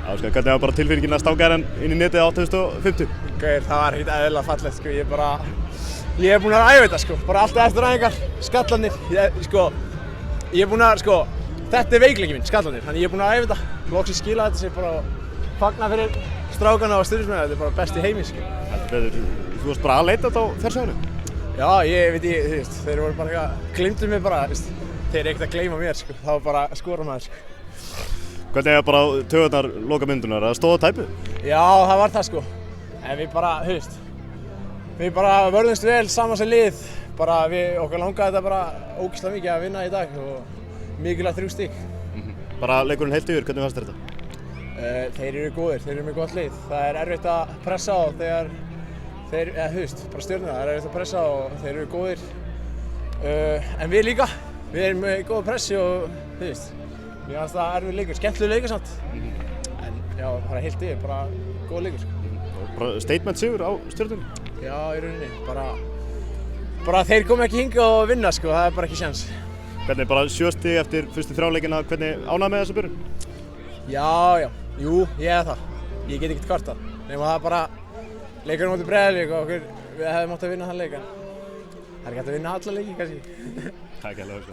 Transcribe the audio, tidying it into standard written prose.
Áskar, hvernig var bara tilfinningin að stanga hann inn í netið á 850? Gauir, það var ekkert eðlilega fallegt sko, ég er búinn að æfa þetta sko, bara alltaf eftir æfingar, skallarnir, ég er búinn að þetta er veikleiki minn, skallarnir, þannig ég er búinn að æfa þetta, loksins skila þetta sér bara og fagna fyrir strákana og stuðningsmennina, þetta er bara best í heimi sko. Þú varst bara að leita þetta á fjársvæðinu? Já, ég veit, þeir voru bara gleymdu mig bara, þeir eru ekkert að gleyma mér sko, það var bara að skora maður sko. Hvernig er bara töðunar loka myndunar, að stóða tæpið? Já, það var það sko, en við bara vörðumst vel saman sem lið, okkur langaði þetta bara ógeðslega mikið að vinna í dag og mikilvægt 3 stig. Bara leikurinn heilt yfir, hvernig fannst þér þetta? Þeir eru góðir, þeir eru með gott lið, það er erfitt að pressa á þegar bara stjörnuna, það er erfitt að pressa og þeir eru góðir, en við líka, við erum með góða pressi og mér fannst það erfið leikur, skemmtilegur leikur samt, en já, bara heilt yfir, bara góð leikur sko. Bara statement sigur á stjörnunni? Já, í rauninni, bara þeir komi ekki hingað og vinna sko, það er bara ekki séns. Hvernig bara 7 stig eftir fyrstu 3 leikina, hvernig ánægð með þessa byrjun? Já, jú, ég er það, ég get ekkert kvartað, nema það bara leikurinn á móti Breiðablik og við hefðum átt að vinna þann leik, en það er ekki hægt að vinna alla leiki kannski. Takk hérlega.